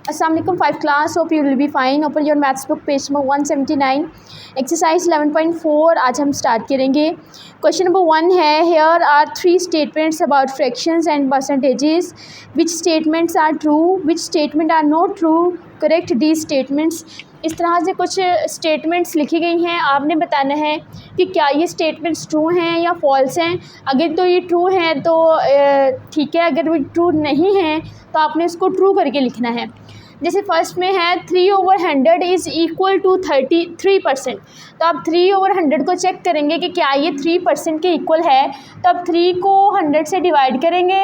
Assalamualaikum 5 class, hope you will be fine. Open your maths book page number 179 exercise 11.4 आज हम start करेंगे। Question number 1 है, here are 3 statements about fractions and percentages, which statements are true, which statement are not true, correct the statements. इस तरह से कुछ statements लिखी गई हैं, आपने बताना है कि क्या ये स्टेटमेंट्स ट्रू हैं या फॉल्स हैं। अगर तो ये ट्रू हैं तो ठीक है, अगर वो ट्रू नहीं हैं तो आपने इसको ट्रू करके लिखना है। जैसे फर्स्ट में है 3/100 इज़ इक्वल टू 3%, तो आप 3/100 को चेक करेंगे कि क्या ये 3% के इक्वल है। तो आप 3 को 100 से डिवाइड करेंगे,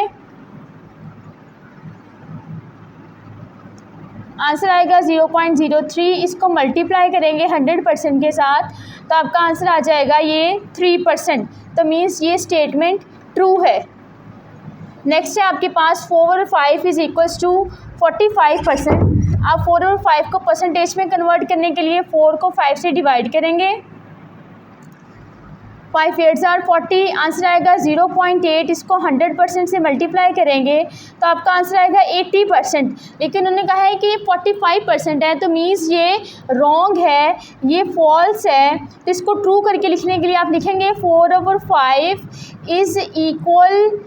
आंसर आएगा 0.03। इसको मल्टीप्लाई करेंगे 100% के साथ तो आपका आंसर आ जाएगा ये 3%। तो मीन्स ये स्टेटमेंट ट्रू है। नेक्स्ट है आपके पास 4/5 इज़ इक्वल्स टू 45%। आप 4/5 को परसेंटेज में कन्वर्ट करने के लिए 4 को 5 से डिवाइड करेंगे, 5 8 are 40, आंसर आएगा 0.8। इसको 100% से मल्टीप्लाई करेंगे तो आपका आंसर आएगा 80%। लेकिन उन्होंने कहा है कि ये 45% है, तो मीन्स ये रॉन्ग है, ये फॉल्स है। तो इसको ट्रू करके लिखने के लिए आप लिखेंगे 4/5 इज़ इक्वल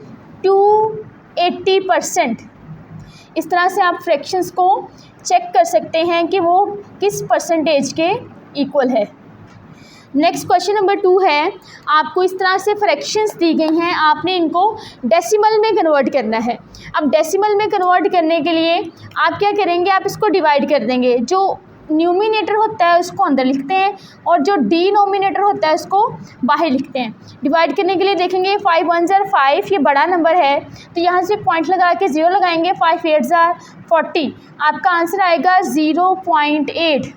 टू 80%। इस तरह से आप फ्रैक्शंस को चेक कर सकते हैं कि वो किस परसेंटेज के इक्वल है। नेक्स्ट क्वेश्चन नंबर 2 है, आपको इस तरह से फ्रैक्शंस दी गई हैं, आपने इनको डेसिमल में कन्वर्ट करना है। अब डेसिमल में कन्वर्ट करने के लिए आप क्या करेंगे, आप इसको डिवाइड कर देंगे। जो न्यूमिनेटर होता है उसको अंदर लिखते हैं और जो डिनोमिनेटर होता है उसको बाहर लिखते हैं। डिवाइड करने के लिए देखेंगे 5 1 are 5, ये बड़ा नंबर है तो यहाँ से पॉइंट लगा के 0 लगाएंगे। 5 8 are 40, आपका आंसर आएगा 0.8।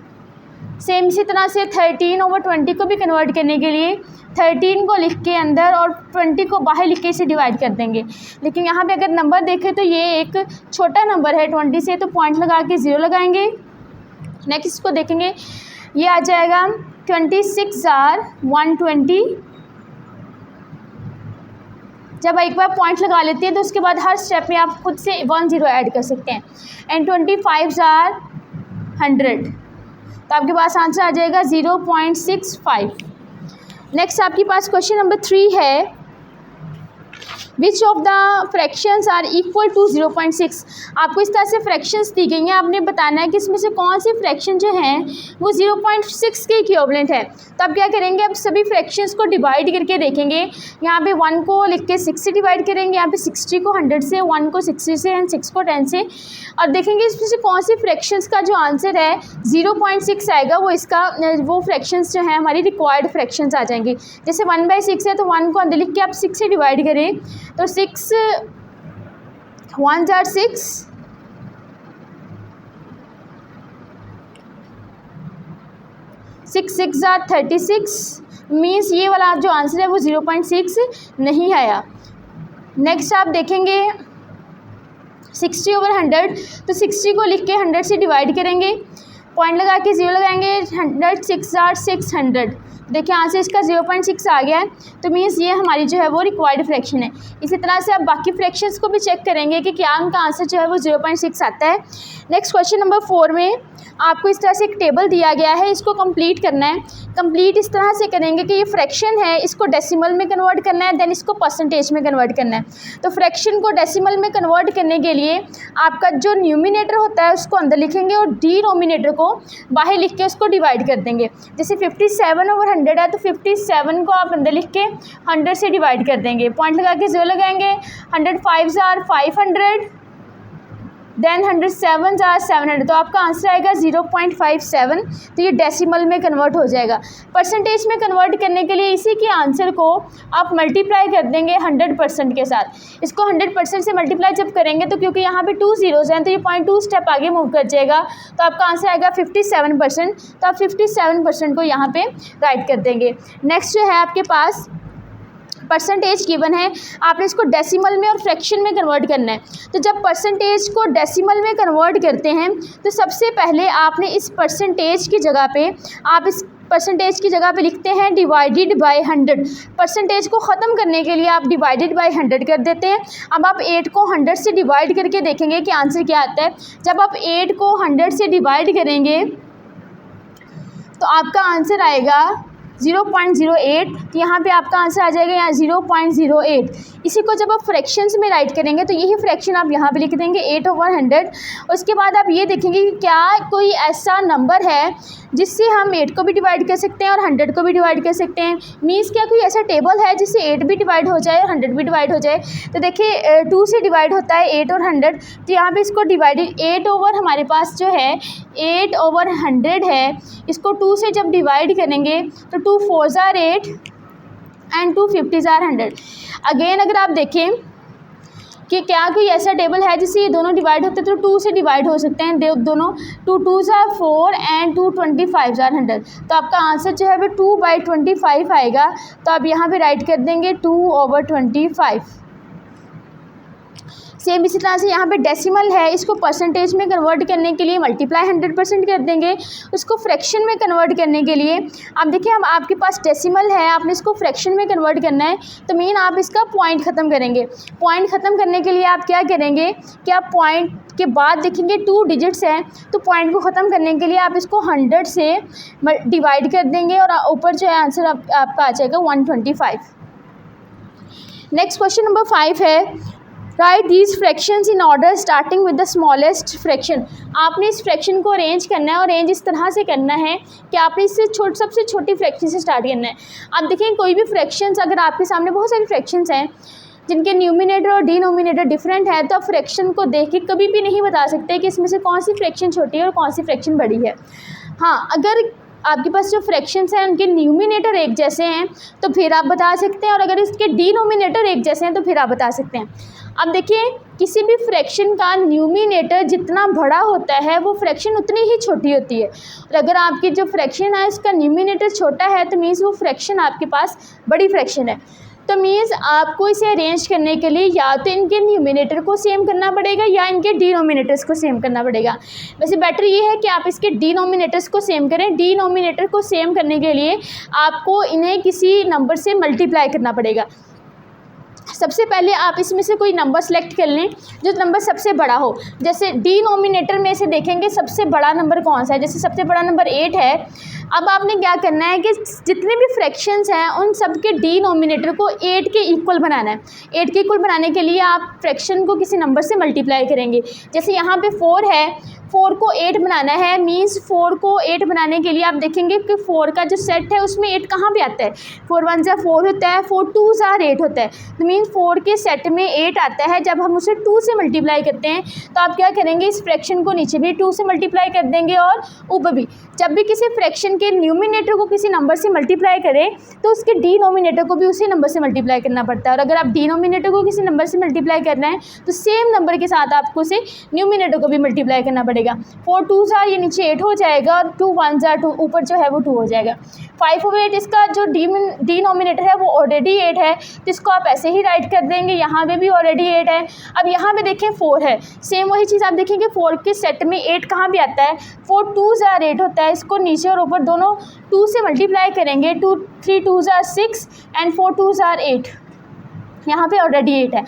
सेम इसी तरह से 13/20 को भी कन्वर्ट करने के लिए 13 को लिख के अंदर और 20 को बाहर लिख के इसे डिवाइड कर देंगे। लेकिन यहाँ पे अगर नंबर देखें तो ये एक छोटा नंबर है 20 से, तो पॉइंट लगा के 0 लगाएंगे। नेक्स्ट इसको देखेंगे, ये आ जाएगा 26 are 120। जब एक बार पॉइंट लगा लेते हैं तो उसके बाद हर स्टेप में आप खुद से 1 0 ऐड कर सकते हैं। एंड 25 are 100, तो आपके पास आंसर आ जाएगा 0.65। नेक्स्ट आपके पास क्वेश्चन नंबर 3 है, which of the fractions are equal to 0.6। आपको इस तरह से फ्रैक्शंस दी गई हैं, आपने बताना है कि इसमें से कौन सी फ्रैक्शन जो हैं वो 0.6 के इक्विवेलेंट है। तो आप क्या करेंगे, आप सभी फ्रैक्शंस को डिवाइड करके देखेंगे। यहाँ पे 1 को लिख के 6 से डिवाइड करेंगे, यहाँ पे 60 को 100 से, 1 को 60 से एंड 6 को 10 से, और देखेंगे इसमें से कौन सी फ्रैक्शंस का जो आंसर है 0.6 आएगा, वो इसका वो फ्रैक्शंस जो हैं हमारी रिक्वायर्ड फ्रैक्शंस आ जाएंगी। जैसे 1/6 है तो 1 को अंदर लिख के आप 6 से डिवाइड करें तो 6 1 are 6, 6 6 are 36, मीन्स ये वाला जो आंसर है वो 0.6 नहीं आया। नेक्स्ट आप देखेंगे 60/100, तो 60 को लिख के 100 से डिवाइड करेंगे, पॉइंट लगा के 0 लगाएंगे। 100 6 are 600, देखिए आंसर इसका 0.6 आ गया है, तो मीन्स ये हमारी जो है वो रिक्वायर्ड फ्रैक्शन है। इसी तरह से आप बाकी फ्रैक्शंस को भी चेक करेंगे कि क्या उनका आंसर जो है वो 0.6 आता है। नेक्स्ट क्वेश्चन नंबर 4 में आपको इस तरह से एक टेबल दिया गया है, इसको कंप्लीट करना है। कंप्लीट इस तरह से करेंगे कि ये फ्रैक्शन है, इसको डेसिमल में कन्वर्ट करना है, देन इसको परसेंटेज में कन्वर्ट करना है। तो फ्रैक्शन को डेसिमल में कन्वर्ट करने के लिए आपका जो न्यूमिनेटर होता है उसको अंदर लिखेंगे और डिनोमिनेटर को बाहर लिख के उसको डिवाइड कर देंगे। जैसे 57/100 है तो 57 को आप अंदर लिख के 100 से डिवाइड कर देंगे, पॉइंट लगा के 0 लगाएंगे। 105 are 500, देन 107 are 700, तो आपका आंसर आएगा 0.57। तो ये डेसिमल में कन्वर्ट हो जाएगा। परसेंटेज में कन्वर्ट करने के लिए इसी के आंसर को आप मल्टीप्लाई कर देंगे 100% के साथ। इसको 100% से मल्टीप्लाई जब करेंगे तो क्योंकि यहाँ पे 2 zeros हैं तो ये 0.2 स्टेप आगे मूव कर जाएगा, तो आपका आंसर आएगा 57%। तो आप 57% को यहाँ पे राइट कर देंगे। नेक्स्ट जो है आपके पास परसेंटेज गिवन है, आपने इसको डेसिमल में और फ्रैक्शन में कन्वर्ट करना है। तो जब परसेंटेज को डेसिमल में कन्वर्ट करते हैं तो सबसे पहले आपने इस परसेंटेज की जगह पे आप इस परसेंटेज की जगह पे लिखते हैं डिवाइडेड बाय 100। परसेंटेज को ख़त्म करने के लिए आप डिवाइडेड बाय 100 कर देते हैं। अब आप 8 को 100 से डिवाइड करके देखेंगे कि आंसर क्या आता है। जब आप 8 को 100 से डिवाइड करेंगे तो आपका आंसर आएगा 0.08। तो यहाँ पे आपका आंसर आ जाएगा यहाँ 0.08। इसी को जब आप फ्रैक्शंस में राइट करेंगे तो यही फ्रैक्शन आप यहाँ पे लिख देंगे 8/100। उसके बाद आप ये देखेंगे कि क्या कोई ऐसा नंबर है जिससे हम 8 को भी डिवाइड कर सकते हैं और 100 को भी डिवाइड कर सकते हैं। मीन्स क्या कोई ऐसा टेबल है जिससे 8 भी डिवाइड हो जाए और 100 भी डिवाइड हो जाए। तो देखिए 2 से डिवाइड होता है 8 और 100। तो यहाँ पे इसको डिवाइडेड 8 ओवर हमारे पास जो है 8/100 है, इसको 2 से जब डिवाइड करेंगे तो 2 4s are 8 and 2 50s are 100। Again अगर आप देखें कि क्या कोई ऐसा टेबल है जिससे ये दोनों डिवाइड होते हैं तो 2 से डिवाइड हो सकते हैं दोनों। 2 2s are 4 and 2 25s are 100। तो आपका आंसर जो है वो 2/25 आएगा। तो आप यहाँ पे राइट कर देंगे 2/25। सेम इसी तरह से यहाँ पे डेसिमल है, इसको परसेंटेज में कन्वर्ट करने के लिए मल्टीप्लाई 100% कर देंगे। उसको फ्रैक्शन में कन्वर्ट करने के लिए आप देखिए हम आपके पास डेसिमल है, आपने इसको फ्रैक्शन में कन्वर्ट करना है तो मेन आप इसका पॉइंट ख़त्म करेंगे। पॉइंट ख़त्म करने के लिए आप क्या करेंगे कि आप पॉइंट के बाद देखेंगे 2 डिजिट्स हैं तो पॉइंट को ख़त्म करने के लिए आप इसको 100 से डिवाइड कर देंगे और ऊपर जो है आंसर आपका आ जाएगा 125। नेक्स्ट क्वेश्चन नंबर 5 है right these fractions in order starting with the smallest fraction. आपने इस फ्रैक्शन को अरेंज करना है और अरेंज इस तरह से करना है कि आपने इससे सबसे छोटी फ्रैक्शन से स्टार्ट करना है। आप देखें कोई भी फ्रैक्शंस अगर आपके सामने बहुत सारी फ्रैक्शंस हैं जिनके न्यूमिनेटर और डिनोमिनेटर डिफरेंट है तो आप फ्रैक्शन को देख के कभी भी नहीं बता सकते कि इसमें से कौन सी फ्रैक्शन छोटी है और कौन सी फ्रैक्शन बड़ी है। हाँ, अगर आपके पास जो फ्रैक्शंस हैं उनके न्यूमिनेटर एक जैसे हैं तो फिर आप बता सकते हैं और अगर इसके डिनोमिनेटर एक जैसे हैं तो फिर आप बता सकते हैं। अब देखिए किसी भी फ्रैक्शन का न्यूमिनेटर जितना बड़ा होता है वो फ्रैक्शन उतनी ही छोटी होती है और अगर आपकी जो फ्रैक्शन है उसका न्यूमिनेटर छोटा है तो मीन्स वो फ्रैक्शन आपके पास बड़ी फ्रैक्शन है। तो मीन्स आपको इसे अरेंज करने के लिए या तो इनके न्यूमिनेटर को सेम करना पड़ेगा या इनके डिनोमिनेटर्स को सेम करना पड़ेगा। वैसे बेटर ये है कि आप इसके डिनोमिनेटर्स को सेम करें। डिनोमिनेटर को सेम करने के लिए आपको इन्हें किसी नंबर से मल्टीप्लाई करना पड़ेगा। सबसे पहले आप इसमें से कोई नंबर सेलेक्ट कर लें जो नंबर सबसे बड़ा हो। जैसे डिनोमिनेटर में से देखेंगे सबसे बड़ा नंबर कौन सा है, जैसे सबसे बड़ा नंबर 8 है। अब आपने क्या करना है कि जितने भी फ्रैक्शंस हैं उन सब के डिनोमिनेटर को 8 के इक्वल बनाना है। 8 के इक्वल बनाने के लिए आप फ्रैक्शन को किसी नंबर से मल्टीप्लाई करेंगे। जैसे यहाँ पे 4 है, 4 को 8 बनाना है मीन्स 4 को 8 बनाने के लिए आप देखेंगे कि 4 का जो सेट है उसमें 8 कहाँ पे आता है। 4 1 4 होता है, 4 2 8 होता है। तो मीन्स 4 के सेट में 8 आता है। जब हम उसे 2 से मल्टीप्लाई करते हैं तो आप क्या करेंगे इस फ्रैक्शन को नीचे भी 2 से मल्टीप्लाई कर देंगे और ऊपर भी। जब भी किसी फ्रैक्शन के न्यूमिनेटर को किसी नंबर से मल्टीप्लाई करें तो उसके डिनोमिनेटर को भी उसी नंबर से मल्टीप्लाई करना पड़ता है। और अगर आप डिनोमिनेटर को किसी नंबर से मल्टीप्लाई कर रहे हैं तो सेम नंबर के साथ आपको उसे न्यूमिनेटर को भी मल्टीप्लाई करना पड़ेगा। 4 2s are ये नीचे 8 हो जाएगा और 2 1s are 2 ऊपर जो है वो 2 हो जाएगा। 5/8 इसका जो डिनोमिनेटर है वो ऑलरेडी 8 है तो इसको आप ऐसे ही राइट कर देंगे। यहाँ पे भी ऑलरेडी 8 है। अब यहाँ पे देखें 4 है, सेम वही चीज़ आप देखेंगे 4 के सेट में 8 कहाँ भी आता है। 4 2s are 8 होता है। इसको नीचे और ऊपर दोनों 2 से मल्टीप्लाई करेंगे। 3 2s are 6 and 4 2s are 8। यहाँ पे ऑलरेडी 8 है।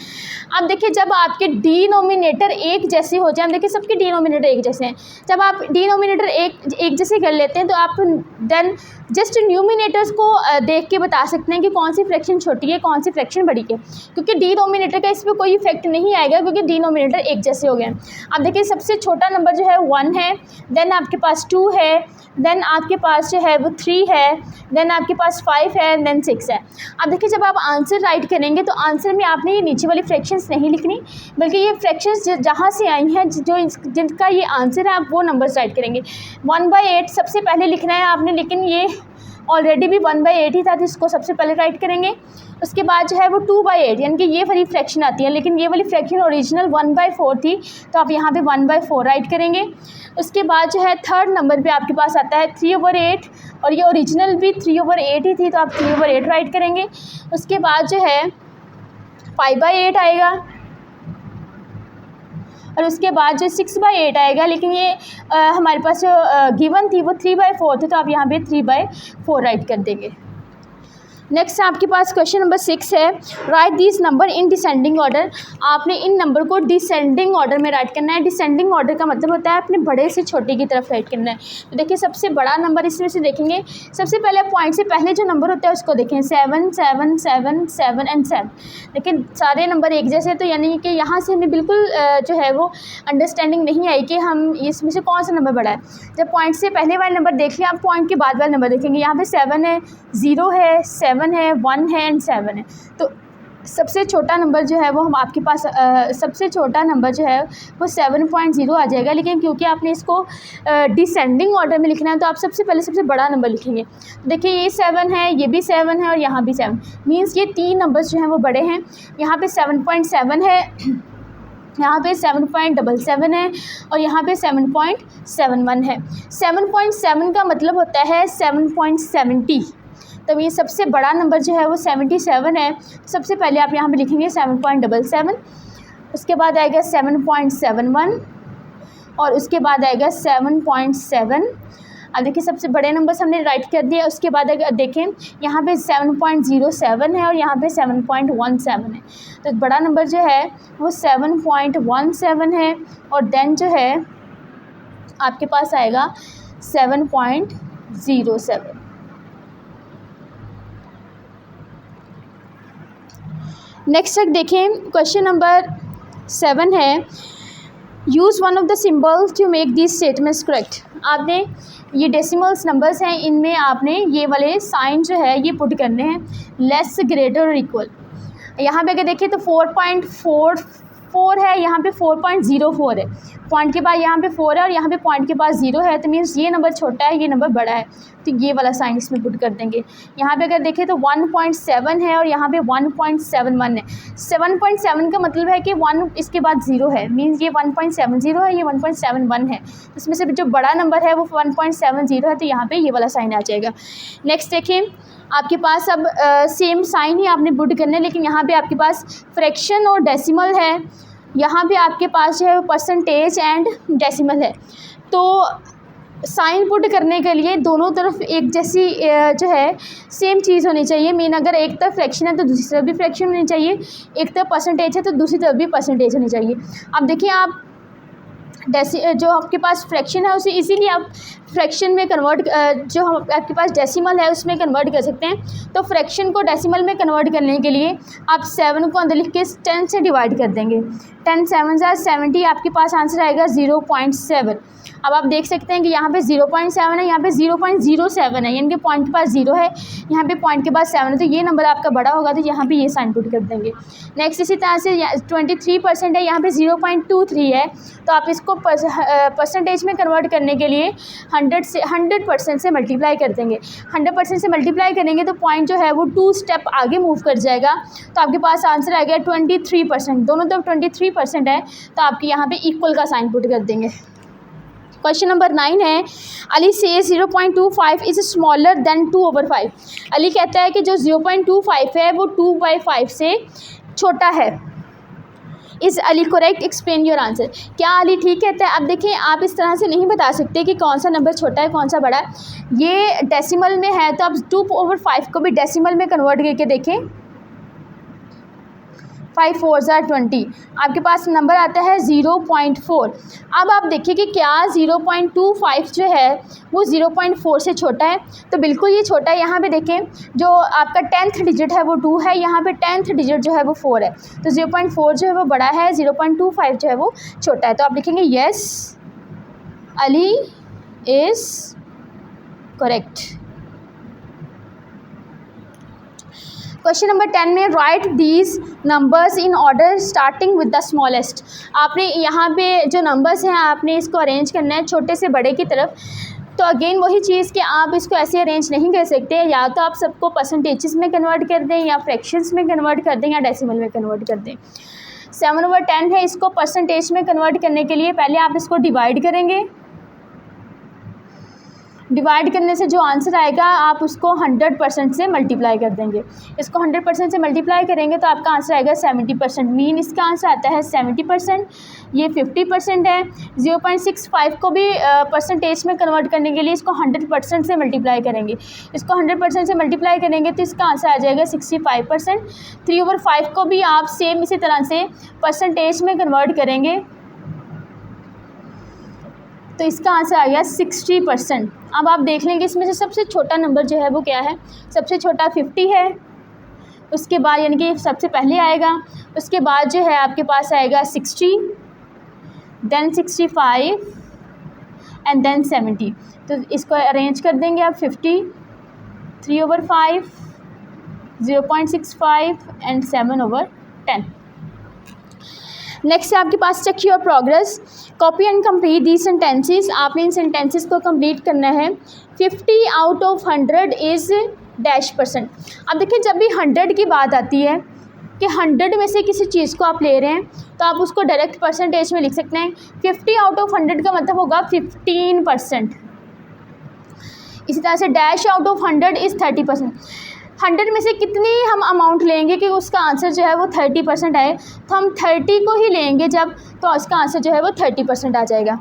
अब देखिए जब आपके डिनोमिनेटर एक जैसे हो जाए, हम देखिए सबके डिनोमिनेटर एक जैसे हैं। जब आप डिनोमिनेटर एक जैसे कर लेते हैं तो आप देन जस्ट न्यूमिनेटर्स को देख के बता सकते हैं कि कौन सी फ्रैक्शन छोटी है कौन सी फ्रैक्शन बड़ी है, क्योंकि डिनोमिनेटर का इस पर कोई इफेक्ट नहीं आएगा क्योंकि डिनोमिनेटर एक जैसे हो गए। अब देखिए सबसे छोटा नंबर जो है 1 है, देन आपके पास 2 है, देन आपके पास जो है वो 3 है, देन आपके पास 5 है, देन 6 है। अब देखिए जब आप आंसर राइट करेंगे तो आंसर में आपने ये नीचे वाली फ्रैक्शंस नहीं लिखनी, बल्कि ये फ्रैक्शंस जहाँ से आई हैं जिनका ये आंसर है आप वो नंबर्स राइट करेंगे। 1/8 सबसे पहले लिखना है आपने, लेकिन ये ऑलरेडी भी 1/8 ही था तो इसको सबसे पहले राइट करेंगे। उसके बाद जो है वो 2/8 यानी कि ये वाली फ्रैक्शन आती है, लेकिन ये वाली फ्रैक्शन ओरिजिनल 1/4 थी तो आप यहाँ पे 1/4 राइट करेंगे। उसके बाद जो है थर्ड नंबर पे आपके पास आता है 3/8 और ये ओरिजिनल भी 3/8 ही थी तो आप 3/8 राइट करेंगे। उसके बाद जो है 5/8 आएगा और उसके बाद जो 6/8 आएगा, लेकिन ये हमारे पास जो गिवन थी वो 3/4 थी, तो आप यहाँ पे 3/4 राइट कर देंगे। नेक्स्ट आपके पास क्वेश्चन नंबर 6 है, right this number in descending order. आपने इन नंबर को डिसेंडिंग ऑर्डर में राइट करना है। डिसेंडिंग ऑर्डर का मतलब होता है अपने बड़े से छोटे की तरफ राइट करना है। तो देखिए सबसे बड़ा नंबर इसमें से देखेंगे, सबसे पहले पॉइंट से पहले जो नंबर होता है उसको देखें, 7 7 7 7 एंड 7। लेकिन सारे नंबर एक जैसे, तो यानी कि यहाँ से हमें बिल्कुल जो है वो अंडरस्टैंडिंग नहीं आई कि हम इसमें से कौन सा नंबर बड़ा है। जब पॉइंट से पहले वाले नंबर देख लिया, आप पॉइंट के बाद वाले नंबर देखेंगे, यहाँ पे 7 है, 0 है, 7 है, 1 है एंड 7 है। तो सबसे छोटा नंबर जो है वो हम आपके पास सबसे छोटा नंबर जो है वो 7.0 आ जाएगा। लेकिन क्योंकि आपने इसको डिसेंडिंग ऑर्डर में लिखना है, तो आप सबसे पहले सबसे बड़ा नंबर लिखेंगे। देखिए ये 7 है, ये भी 7 है और यहाँ भी 7, मीन्स ये 3 नंबर्स जो हैं वो बड़े हैं। यहाँ पे 7.7 है, यहाँ पे 7.77 है और यहाँ पे 7.71 है। 7.7 का मतलब होता है 7.70। तब ये सबसे बड़ा नंबर जो है वो 77 है। सबसे पहले आप यहाँ पे लिखेंगे 7.77, उसके बाद आएगा 7.71 और उसके बाद आएगा 7.7। अब देखिए सबसे बड़े नंबर से हमने राइट कर दिया। उसके बाद अगर देखें यहाँ पे 7.07 है और यहाँ पे 7.17 है। तो बड़ा नंबर जो है वो 7.17 है और देन जो है आपके पास आएगा 7.07। नेक्स्ट तक देखें, क्वेश्चन नंबर 7 है, use one of the symbols to make this statements correct. आपने ये डेसिमल्स नंबर्स हैं, इनमें आपने ये वाले साइन जो है ये पुट करने हैं, लेस ग्रेटर और इक्वल। यहाँ पे अगर देखें तो 4.44 है, यहाँ पे 4.04 है, पॉइंट के बाद यहाँ पे 4 है और यहाँ पे पॉइंट के पास 0 है। तो मीन्स ये नंबर छोटा है, ये नंबर बड़ा है, तो ये वाला साइन इसमें पुट कर देंगे। यहाँ पे अगर देखें तो 1.7 है और यहाँ पे 1.71 है। 7.7 का मतलब है कि 1 इसके बाद 0 है, मीन्स ये 1.70 है, ये 1.71 है। इसमें से जो बड़ा नंबर है वो 1.70 है, तो यहाँ पे ये वाला साइन आ जाएगा। नेक्स्ट देखें, आपके पास अब सेम साइन ही आपने पुट करना है, लेकिन यहाँ पे आपके पास फ्रैक्शन और डेसिमल है। यहाँ पे आपके पास जो है परसेंटेज एंड डेसिमल है। तो साइन पुट करने के लिए दोनों तरफ एक जैसी जो है सेम चीज़ होनी चाहिए। मीन अगर एक तरफ फ्रैक्शन है तो दूसरी तरफ भी फ्रैक्शन होनी चाहिए, एक तरफ परसेंटेज है तो दूसरी तरफ भी परसेंटेज होनी चाहिए। अब देखिए आप जो आपके पास फ्रैक्शन है उसे इजीली आप फ्रैक्शन में कन्वर्ट, जो आपके पास डेसिमल है उसमें कन्वर्ट कर सकते हैं। तो फ्रैक्शन को डेसिमल में कन्वर्ट करने के लिए आप 7 को अंदर लिख के 10 से डिवाइड कर देंगे। 10 7 70, आपके पास आंसर आएगा 0.7। अब आप देख सकते हैं कि यहाँ पे 0.7 है, यहाँ पे 0.07 है, यानी कि पॉइंट के पास 0 है, यहाँ पे पॉइंट के पास 7 है, तो ये नंबर आपका बड़ा होगा, तो यहाँ पे ये साइन पुट कर देंगे। नेक्स्ट इसी तरह से 23% है, यहाँ पे 0.23 है, तो आप इसको परसेंटेज में कन्वर्ट करने के लिए 100% से मल्टीप्लाई कर देंगे। 100% से मल्टीप्लाई करेंगे तो पॉइंट जो है वो 2 स्टेप आगे मूव कर जाएगा, तो आपके पास आंसर आ गया 23%। दोनों तरफ 23% है, तो आपके यहाँ पे इक्वल का साइन पुट कर देंगे। क्वेश्चन नंबर 9 है, अली से 0.25 इज़ स्मॉलर देन 2/5। अली कहता है कि जो 0.25 है वो 2/5 से छोटा है। Is Ali correct, explain your answer. क्या अली ठीक कहता है? अब देखिए आप इस तरह से नहीं बता सकते कि कौन सा नंबर छोटा है कौन सा बड़ा है। ये डेसिमल में है तो आप 2/5 को भी डेसिमल में कन्वर्ट करके देखें। 5 4 20, आपके पास नंबर आता है 0.4। अब आप देखिए कि क्या 0.25 जो है वो 0.4 से छोटा है, तो बिल्कुल ये छोटा है। यहाँ पे देखें जो आपका 10th डिजिट है वो 2 है, यहाँ पे 10th डिजिट जो है वो 4 है, तो 0.4 जो है वो बड़ा है, 0.25 जो है वो छोटा है। तो आप लिखेंगे yes Ali is correct. Question number 10 में right these numbers in order starting with the smallest. आपने यहाँ पे जो नंबर्स हैं आपने इसको अरेंज करना है छोटे से बड़े की तरफ। तो अगेन वही चीज़ कि आप इसको ऐसे अरेंज नहीं कर सकते, या तो आप सबको परसेंटेजेस में कन्वर्ट कर दें, या फ्रैक्शंस में कन्वर्ट कर दें, या डेसिमल में कन्वर्ट कर दें। 7/10 है, इसको परसेंटेज में कन्वर्ट करने के लिए पहले आप इसको डिवाइड करेंगे। डिवाइड करने से जो आंसर आएगा आप उसको 100% से मल्टीप्लाई कर देंगे। इसको 100% से मल्टीप्लाई करेंगे तो आपका आंसर आएगा 70%। मीन इसका आंसर आता है 70%। ये 50% है। 0.65 को भी परसेंटेज में कन्वर्ट करने के लिए इसको 100% से मल्टीप्लाई करेंगे। इसको 100% से मल्टीप्लाई करेंगे तो इसका आंसर आ जाएगा 65%। 3/5 को भी आप सेम इसी तरह से परसेंटेज में कन्वर्ट करेंगे तो इसका आंसर आ गया 60%। अब आप देख लेंगे इसमें से सबसे छोटा नंबर जो है वो क्या है। सबसे छोटा 50 है, उसके बाद यानी कि सबसे पहले आएगा, उसके बाद जो है आपके पास आएगा 60, देन 65 एंड देन 70। तो इसको अरेंज कर देंगे आप 50, 3/5, 0.65 एंड 7/10। नेक्स्ट है आपके पास check your progress, copy and complete the sentences. आपने इन सेंटेंसेस को कंप्लीट करना है। 50 आउट ऑफ 100 इज़ %। अब देखिए जब भी 100 की बात आती है कि 100 में से किसी चीज़ को आप ले रहे हैं तो आप उसको डायरेक्ट परसेंटेज में लिख सकते हैं। 50 आउट ऑफ 100 का मतलब होगा 15%। इसी तरह से डैश आउट ऑफ 100 इज़ 30%। 100 में से कितनी हम अमाउंट लेंगे कि उसका आंसर जो है वो 30% आए, तो हम 30 को ही लेंगे जब, तो उसका आंसर जो है वो 30% आ जाएगा।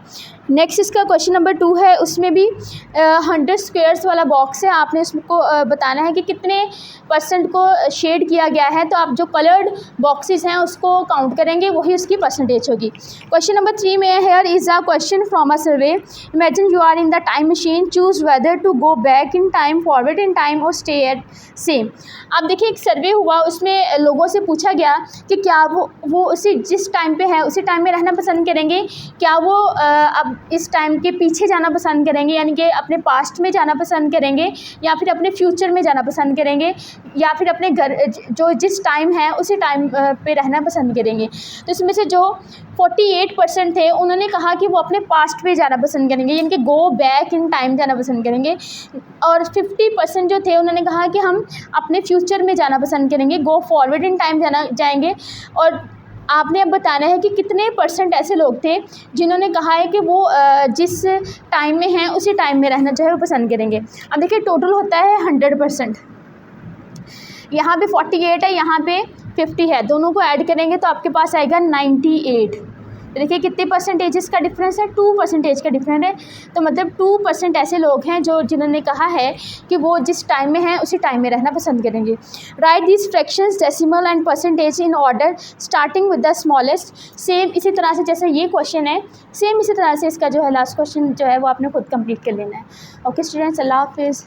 नेक्स्ट इसका क्वेश्चन नंबर 2 है, उसमें भी 100 स्क्वेयर्स वाला बॉक्स है। आपने उसको बताना है कि कितने % को शेड किया गया है। तो आप जो कलर्ड बॉक्सेस हैं उसको काउंट करेंगे, वही उसकी परसेंटेज होगी। क्वेश्चन नंबर 3 में here is a question from a survey. Imagine you are in the time machine, choose whether to go back in time, forward in time और स्टे एट सेम। अब देखिए एक सर्वे हुआ, उसमें लोगों से पूछा गया कि क्या वो उसी जिस टाइम पे है उसी टाइम में रहना पसंद करेंगे, क्या वो अब इस टाइम के पीछे जाना पसंद करेंगे, यानी कि अपने पास्ट में जाना पसंद करेंगे, या फिर अपने फ्यूचर में जाना पसंद करेंगे, या फिर अपने घर जो जिस टाइम है उसी टाइम पे रहना पसंद करेंगे। तो इसमें से जो 48% थे उन्होंने कहा कि वो अपने पास्ट पे जाना पसंद करेंगे, यानी कि गो बैक इन टाइम जाना पसंद करेंगे। और 50% जो थे उन्होंने कहा कि हम अपने फ्यूचर में जाना पसंद करेंगे, गो फॉरवर्ड इन टाइम जाएंगे। और आपने अब बताना है कि कितने % ऐसे लोग थे जिन्होंने कहा है कि वो जिस टाइम में हैं उसी टाइम में रहना जो है वो पसंद करेंगे। अब देखिए टोटल होता है 100%। यहाँ पे 48 है, यहाँ पे 50 है, दोनों को ऐड करेंगे तो आपके पास आएगा 98। देखिए कितने परसेंटेजेस का डिफरेंस है, 2% का डिफरेंस है। तो मतलब 2% ऐसे लोग हैं जिन्होंने कहा है कि वो जिस टाइम में हैं उसी टाइम में रहना पसंद करेंगे। Right this fractions decimal and percentage in order starting with the smallest. Same इसी तरह से जैसे ये क्वेश्चन है, सेम इसी तरह से इसका जो है लास्ट क्वेश्चन जो है वो आपने खुद कंप्लीट कर लेना है। ओके स्टूडेंट्स, अल्लाह हाफिज़।